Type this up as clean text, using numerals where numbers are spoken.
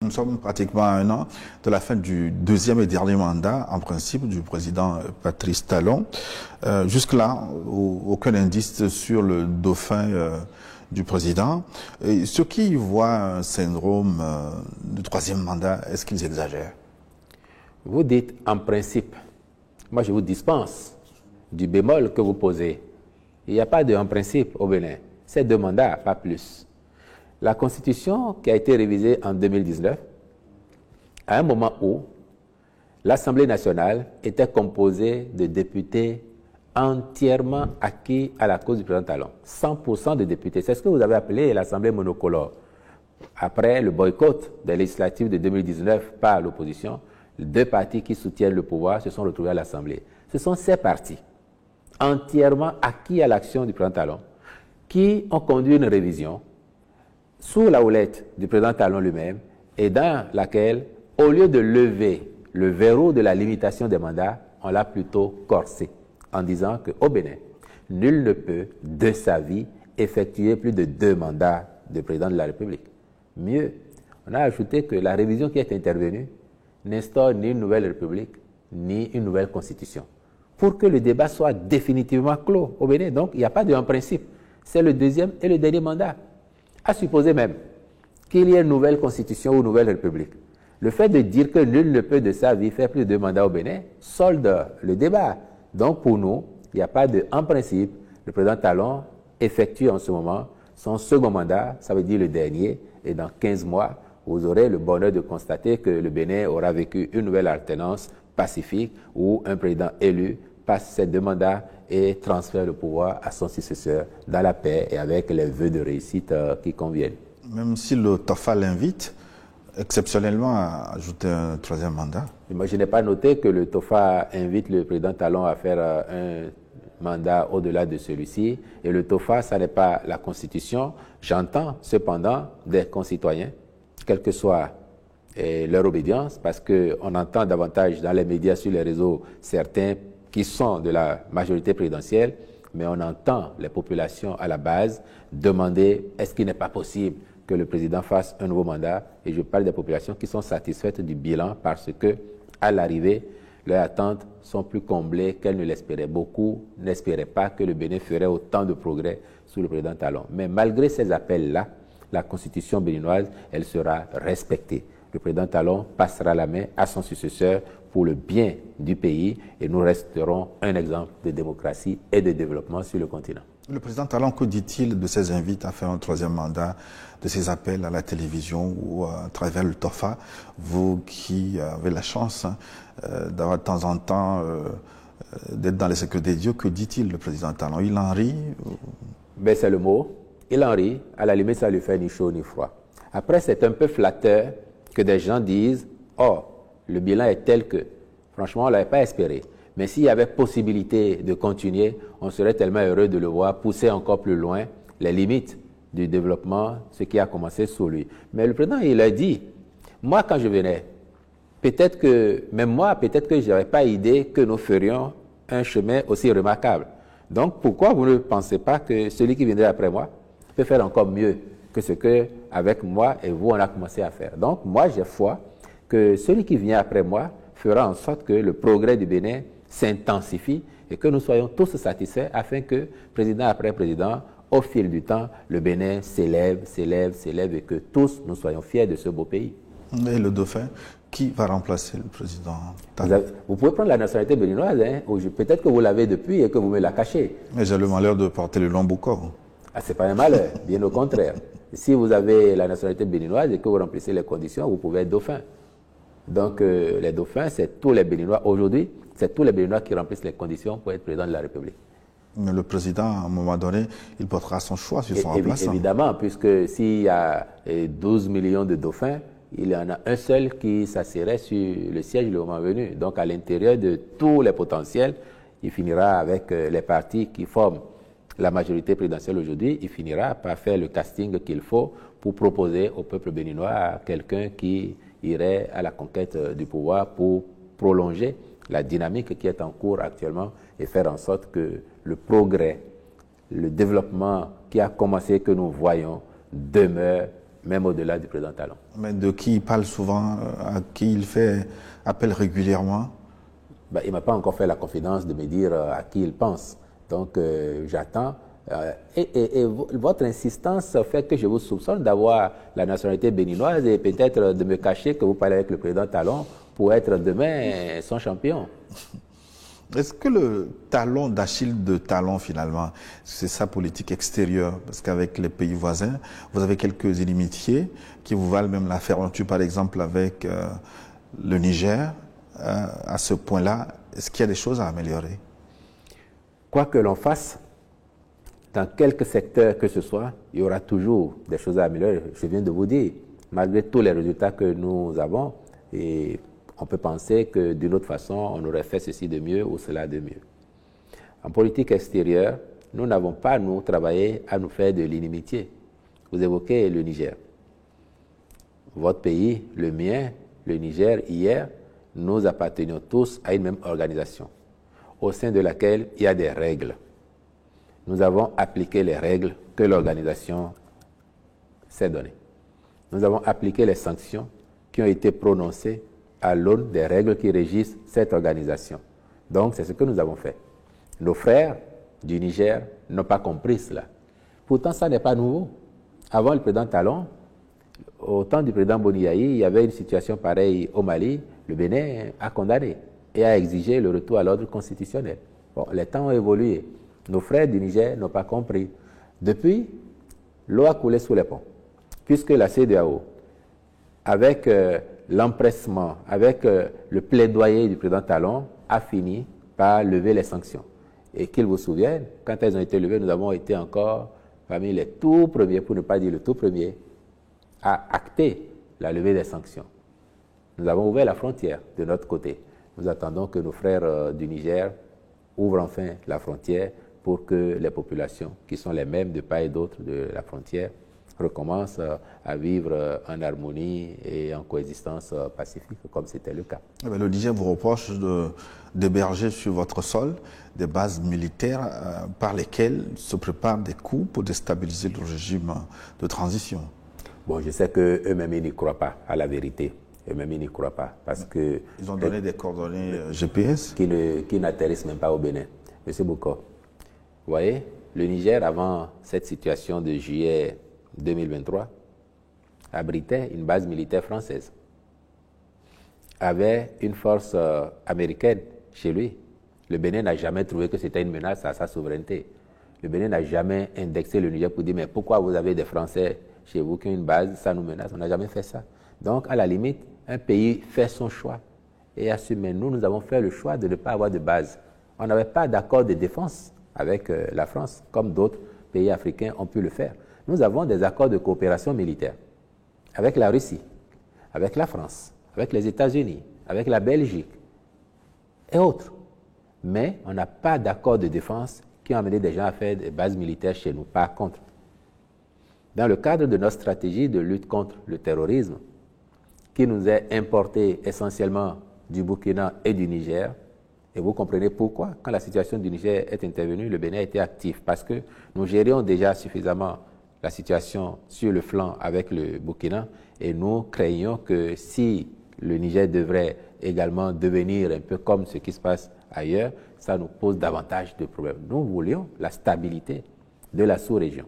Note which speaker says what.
Speaker 1: Nous sommes pratiquement à un an de la fin du deuxième et dernier mandat, en principe, du président Patrice Talon. Jusque-là, aucun indice sur le dauphin du président. Et ceux qui voient un syndrome de troisième mandat, est-ce qu'ils exagèrent?
Speaker 2: Vous dites en principe. Moi, je vous dispense du bémol que vous posez. Il n'y a pas de en principe au Bénin. C'est 2 mandats, pas plus. La Constitution qui a été révisée en 2019, à un moment où l'Assemblée nationale était composée de députés entièrement acquis à la cause du président Talon. 100% de députés. C'est ce que vous avez appelé l'Assemblée monocolore. Après le boycott des législatives de 2019 par l'opposition, les 2 partis qui soutiennent le pouvoir se sont retrouvés à l'Assemblée. Ce sont ces partis, entièrement acquis à l'action du président Talon, qui ont conduit une révision sous la houlette du président Talon lui-même et dans laquelle, au lieu de lever le verrou de la limitation des mandats, on l'a plutôt corsé en disant qu'au Bénin, nul ne peut, de sa vie, effectuer plus de 2 mandats de président de la République. Mieux, on a ajouté que la révision qui est intervenue n'instaure ni une nouvelle République, ni une nouvelle Constitution, pour que le débat soit définitivement clos au Bénin. Donc, il n'y a pas de en principe. C'est le deuxième et le dernier mandat. À supposer même qu'il y ait une nouvelle constitution ou une nouvelle république. Le fait de dire que nul ne peut de sa vie faire plus de 2 mandats au Bénin solde le débat. Donc pour nous, il n'y a pas de en principe. Le président Talon effectue en ce moment son second mandat, ça veut dire le dernier, et dans 15 mois, vous aurez le bonheur de constater que le Bénin aura vécu une nouvelle alternance pacifique où un président élu passe ses 2 mandats et transfère le pouvoir à son successeur dans la paix et avec les vœux de réussite qui conviennent.
Speaker 1: Même si le TOFA l'invite exceptionnellement à ajouter un 3e mandat.
Speaker 2: Moi, je n'ai pas noté que le TOFA invite le président Talon à faire un mandat au-delà de celui-ci. Et le TOFA, ça n'est pas la Constitution. J'entends cependant des concitoyens, quelle que soit leur obédience, parce qu'on entend davantage dans les médias, sur les réseaux, certains qui sont de la majorité présidentielle, mais on entend les populations à la base demander est-ce qu'il n'est pas possible que le président fasse un nouveau mandat. Et je parle des populations qui sont satisfaites du bilan parce que, à l'arrivée, leurs attentes sont plus comblées qu'elles ne l'espéraient. Beaucoup n'espéraient pas que le Bénin ferait autant de progrès sous le président Talon. Mais malgré ces appels-là, la constitution béninoise, elle sera respectée. Le président Talon passera la main à son successeur pour le bien du pays et nous resterons un exemple de démocratie et de développement sur le continent.
Speaker 1: Le président Talon, que dit-il de ses invites à faire un 3e mandat, de ses appels à la télévision ou à travers le TOFA? Vous qui avez la chance d'avoir de temps en temps d'être dans les cercles des dieux, que dit-il le président Talon? Il en rit?
Speaker 2: Ben, c'est le mot. Il en rit. À la limite, ça lui fait ni chaud ni froid. Après, c'est un peu flatteur que des gens disent « Oh, le bilan est tel que… » Franchement, on ne l'avait pas espéré. Mais s'il y avait possibilité de continuer, on serait tellement heureux de le voir pousser encore plus loin les limites du développement, ce qui a commencé sous lui. Mais le président, il a dit, moi quand je venais, peut-être que, même moi, peut-être que je n'avais pas idée que nous ferions un chemin aussi remarquable. Donc pourquoi vous ne pensez pas que celui qui viendrait après moi peut faire encore mieux que ce que, avec moi et vous, on a commencé à faire? Donc moi, j'ai foi que celui qui vient après moi fera en sorte que le progrès du Bénin s'intensifie et que nous soyons tous satisfaits afin que, président après président, au fil du temps, le Bénin s'élève et que tous nous soyons fiers de ce beau pays.
Speaker 1: Et le dauphin, qui va remplacer le président Talon?
Speaker 2: Vous pouvez prendre la nationalité béninoise, hein, peut-être que vous l'avez depuis et que vous me la cachez.
Speaker 1: Mais j'ai le malheur de porter le long boucor.
Speaker 2: Ah, c'est pas un malheur, bien au contraire. Si vous avez la nationalité béninoise et que vous remplissez les conditions, vous pouvez être dauphin. Donc les dauphins, c'est tous les Béninois. Aujourd'hui, c'est tous les Béninois qui remplissent les conditions pour être président de la République.
Speaker 1: Mais le président, à un moment donné, il portera son choix sur son remplaçant.
Speaker 2: Évidemment, puisque s'il y a 12 millions de dauphins, il y en a un seul qui s'assierait sur le siège le moment venu. Donc à l'intérieur de tous les potentiels, il finira avec les partis qui forment la majorité présidentielle aujourd'hui, il finira par faire le casting qu'il faut pour proposer au peuple béninois quelqu'un qui irait à la conquête du pouvoir pour prolonger la dynamique qui est en cours actuellement et faire en sorte que le progrès, le développement qui a commencé, que nous voyons, demeure même au-delà du président Talon.
Speaker 1: Mais de qui il parle souvent, à qui il fait appel régulièrement?
Speaker 2: Ben, il ne m'a pas encore fait la confidence de me dire à qui il pense. Donc, j'attends. Et votre insistance fait que je vous soupçonne d'avoir la nationalité béninoise et peut-être de me cacher que vous parlez avec le président Talon pour être demain son champion.
Speaker 1: Est-ce que le talon d'Achille de Talon, finalement, c'est sa politique extérieure? Parce qu'avec les pays voisins, vous avez quelques inimitiés qui vous valent même la fermeture, par exemple, avec le Niger. À ce point-là, est-ce qu'il y a des choses à améliorer?
Speaker 2: Quoi que l'on fasse, dans quelque secteur que ce soit, il y aura toujours des choses à améliorer. Je viens de vous dire, malgré tous les résultats que nous avons, et on peut penser que d'une autre façon, on aurait fait ceci de mieux ou cela de mieux. En politique extérieure, nous n'avons pas, nous, travaillé à nous faire de l'inimitié. Vous évoquez le Niger. Votre pays, le mien, le Niger, hier, nous appartenions tous à une même organisation, au sein de laquelle il y a des règles. Nous avons appliqué les règles que l'organisation s'est données. Nous avons appliqué les sanctions qui ont été prononcées à l'aune des règles qui régissent cette organisation. Donc, c'est ce que nous avons fait. Nos frères du Niger n'ont pas compris cela. Pourtant, ça n'est pas nouveau. Avant le président Talon, au temps du président Boniaï, il y avait une situation pareille au Mali. Le Bénin a condamné et a exigé le retour à l'ordre constitutionnel. Bon, les temps ont évolué. Nos frères du Niger n'ont pas compris. Depuis, l'eau a coulé sous les ponts, puisque la CEDEAO, avec l'empressement, avec le plaidoyer du président Talon, a fini par lever les sanctions. Et qu'ils vous souviennent, quand elles ont été levées, nous avons été encore parmi les tout premiers, pour ne pas dire le tout premier, à acter la levée des sanctions. Nous avons ouvert la frontière de notre côté. Nous attendons que nos frères du Niger ouvrent enfin la frontière pour que les populations, qui sont les mêmes de part et d'autre de la frontière, recommencent à vivre en harmonie et en coexistence pacifique, comme c'était le cas.
Speaker 1: Le Niger vous reproche d'héberger sur votre sol des bases militaires par lesquelles se préparent des coups pour déstabiliser le régime de transition.
Speaker 2: Bon, je sais qu'eux-mêmes, ils n'y croient pas à la vérité. Eux-mêmes, ils n'y croient pas. Parce que
Speaker 1: ils ont donné des coordonnées GPS
Speaker 2: qui n'atterrissent même pas au Bénin. Monsieur Bouko, vous voyez, le Niger, avant cette situation de juillet 2023, abritait une base militaire française, avait une force américaine chez lui. Le Bénin n'a jamais trouvé que c'était une menace à sa souveraineté. Le Bénin n'a jamais indexé le Niger pour dire « mais pourquoi vous avez des Français chez vous qui ont une base, ça nous menace ?» On n'a jamais fait ça. Donc, à la limite, un pays fait son choix et assume. Mais nous avons fait le choix de ne pas avoir de base. On n'avait pas d'accord de défense avec la France, comme d'autres pays africains ont pu le faire. Nous avons des accords de coopération militaire avec la Russie, avec la France, avec les États-Unis, avec la Belgique et autres. Mais on n'a pas d'accord de défense qui ont amené des gens à faire des bases militaires chez nous. Par contre, dans le cadre de notre stratégie de lutte contre le terrorisme, qui nous est importée essentiellement du Burkina et du Niger, et vous comprenez pourquoi, quand la situation du Niger est intervenue, le Bénin était actif, parce que nous gérions déjà suffisamment la situation sur le flanc avec le Burkina, et nous craignons que si le Niger devrait également devenir un peu comme ce qui se passe ailleurs, ça nous pose davantage de problèmes. Nous voulions la stabilité de la sous-région.